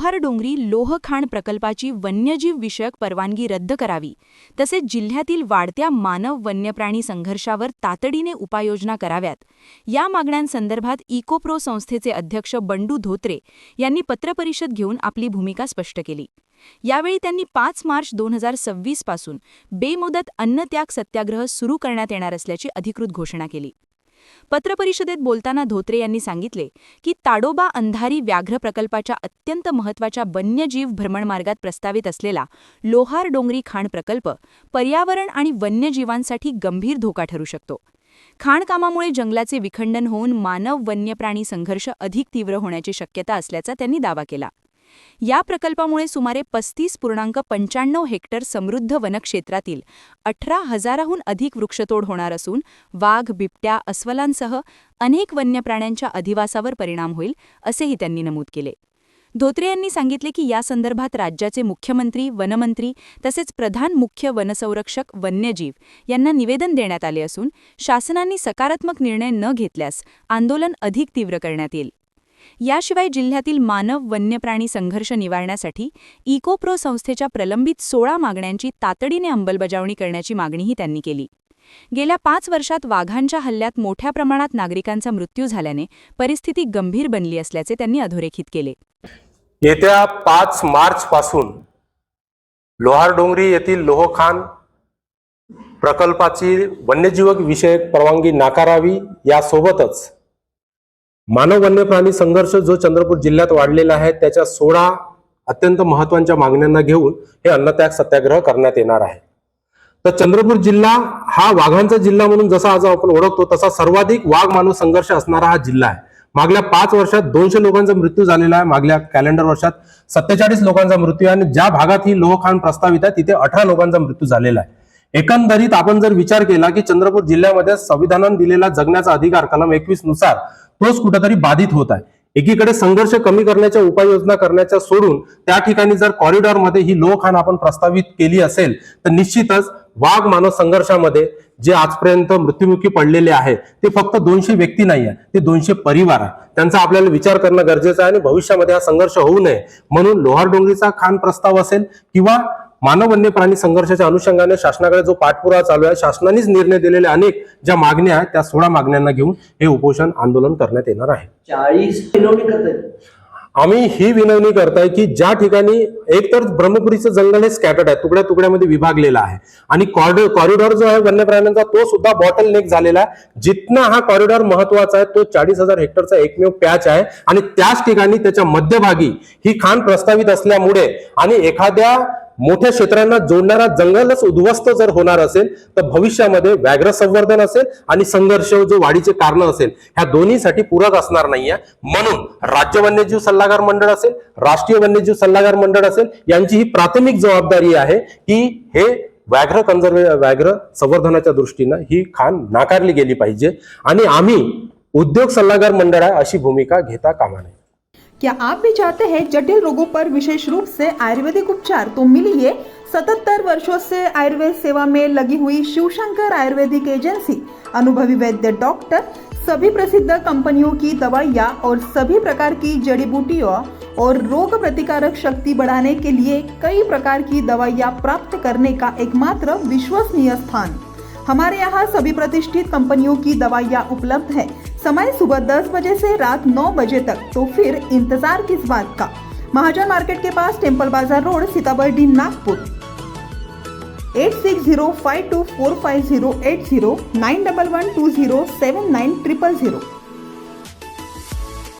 लोहार डोंगरी लोह खाण प्रकल्पाची वन्यजीव विषयक परवानगी रद्द करावी, तसेच जिल्ह्यातील वाढत्या मानव वन्यप्राणी संघर्षावर तातडीने उपाययोजना कराव्यात, या मागण्यांसंदर्भात इकोप्रो संस्थेचे अध्यक्ष बंडू धोत्रे यांनी पत्रपरिषद घेऊन आपली भूमिका स्पष्ट केली। यावेळी त्यांनी 5 मार्च 2026 पासून बेमुदत अन्नत्याग सत्याग्रह सुरू करण्यात येणार असल्याची अधिकृत घोषणा केली। पत्रपरिषदेत बोलताना धोत्रे यांनी सांगितले की ताडोबा अंधारी व्याघ्र प्रकल्पाच्या अत्यंत महत्त्वाच्या वन्यजीव भ्रमणमार्गात प्रस्तावित असलेला लोहार डोंगरी खाण प्रकल्प पर्यावरण आणि वन्यजीवांसाठी गंभीर धोका ठरू शकतो। खाणकामामुळे जंगलाचे विखंडन होऊन मानव वन्यप्राणी संघर्ष अधिक तीव्र होण्याची शक्यता असल्याचा त्यांनी दावा केला। या प्रकल्पामुळे सुमारे 35.95 हेक्टर समृद्ध वनक्षेत्रातील 18,000हून अधिक वृक्षतोड होणार असून वाघ, बिबट्या, अस्वलांसह अनेक वन्यप्राण्यांच्या अधिवासावर परिणाम होईल, असेही त्यांनी नमूद केले। धोत्रे यांनी सांगितले की या संदर्भात राज्याचे मुख्यमंत्री, वनमंत्री तसेच प्रधान मुख्य वनसंरक्षक वन्यजीव यांना निवेदन देण्यात आले असून शासनाने सकारात्मक निर्णय न घेतल्यास आंदोलन अधिक तीव्र करण्यात येईल। याशिवाय जिल्ह्यातील मानव वन्यप्राणी संघर्ष निवारण्यासाठी इकोप्रो संस्थेच्या प्रलंबित 16 मागण्यांची तातडीने अंमलबजावणी करण्याची मागणीही त्यांनी केली। गेल्या 5 वर्षात वाघांच्या हल्ल्यात मोठ्या प्रमाणात नागरिकांचा मृत्यू झाल्याने परिस्थिती गंभीर बनली असल्याचे त्यांनी अधोरेखित केले। येत्या 5 मार्च पासून लोहार डोंगरी येथील लोहखान प्रकल्पाची वन्यजीव विषयक परवानगी नाकारावी, यासोबतच मानव वन्यप्राणी संघर्ष जो चंद्रपूर जिल्ह्यात वाढलेला आहे त्याच्या 16 अत्यंत महत्त्वाच्या मागण्यांना घेऊन हे अन्नत्याग सत्याग्रह करण्यात येणार आहे। तर चंद्रपूर जिल्हा हा वाघांचा जिल्हा म्हणून जसा आज आपण ओळखतो तसा सर्वाधिक वाघ मानव संघर्ष असणारा हा जिल्हा आहे। मागल्या 5 वर्षात 200 लोकांचा मृत्यू झालेला आहे। मागल्या कॅलेंडर वर्षात 47 लोकांचा मृत्यू आहे आणि ज्या भागात ही लोहखान प्रस्तावित आहे तिथे 18 लोकांचा मृत्यू झालेला आहे। एकंदरीत आपण जर विचार केला की चंद्रपूर जिल्ह्यामध्ये संविधानाने दिलेला जगण्याचा अधिकार कलम 21 नुसार तोच कुठेतरी बाधित होत आहे। एकीकडे संघर्ष कमी करण्याच्या उपाययोजना करण्याच्या सोडून त्या ठिकाणी जर कॉरिडॉरमध्ये ही लोहखान आपण प्रस्तावित केली असेल तर निश्चितच वाघ मानव संघर्षामध्ये जे आजपर्यंत मृत्युमुखी पडलेले आहे ते फक्त 200 व्यक्ती नाही आहे, ते 200 परिवार आहे। त्यांचा आपल्याला विचार करणं गरजेचं आहे आणि भविष्यामध्ये हा संघर्ष होऊ नये म्हणून लोहार डोंगरीचा खाण प्रस्ताव असेल किंवा मानव वन्य प्राणी संघर्षाच्या अनुषंगाने शासनाकडे जो पाठपुरावा चालू आहे, शासनानेच निर्णय दिलेले अनेक ज्या मागण्या आहेत त्या 16 मागण्यांना घेऊन हे उपोषण आंदोलन करण्यात येणार आहे। 40 विनवणी करताय आम्ही ही विनवणी करताय की ज्या ठिकाणी एकतर ब्रह्मपुरीचं जंगल हे स्कॅटर्ड आहे, तुकड्या तुकड्यामध्ये विभागलेलं आहे आणि कॉरिडॉर जो आहे वन्य प्राण्यांचा तो सुद्धा बॉटल नेक झालेला आहे। जितना हा कॉरिडॉर महत्वाचा आहे तो 40,000 हेक्टरचा एकमेव पॅच आहे आणि त्याच ठिकाणी त्याच्या मध्यभागी ही खाण प्रस्तावित असल्यामुळे आणि एखाद्या मोठ्या क्षेत्रांना जोडणारा जंगलच उद्ध्वस्त जर होणार असेल तर भविष्यामध्ये व्याघ्र संवर्धन असेल आणि संघर्ष जो वाढीचे कारण असेल ह्या दोन्हीसाठी पूरक असणार नाहीये। म्हणून राज्य वन्यजीव सल्लागार मंडळ असेल, राष्ट्रीय वन्यजीव सल्लागार मंडळ असेल, यांची ही प्राथमिक जबाबदारी आहे की हे व्याघ्र संवर्धनाच्या दृष्टीने ही खाण नाकारली गेली पाहिजे आणि आम्ही उद्योग सल्लागार मंडळ आहे अशी भूमिका घेता कामा नये। क्या आप भी चाहते हैं जटिल रोगों पर विशेष रूप से आयुर्वेदिक उपचार? तो मिलिए 77 वर्षों से आयुर्वेद सेवा में लगी हुई शिवशंकर आयुर्वेदिक एजेंसी। अनुभवी वैद्य डॉक्टर, सभी प्रसिद्ध कंपनियों की दवाइयाँ और सभी प्रकार की जड़ी बूटियों और रोग प्रतिकारक शक्ति बढ़ाने के लिए कई प्रकार की दवाइयाँ प्राप्त करने का एकमात्र विश्वसनीय स्थान। हमारे यहाँ सभी प्रतिष्ठित कंपनियों की दवाइयाँ उपलब्ध है। समय सुबह 10 बजे से रात 9 बजे तक, तो फिर इंतजार किस बात का। महाजन मार्केट के पास टेम्पल बाजार रोड, सीताबर्डी, नागपुर। 8605245080 9112079000।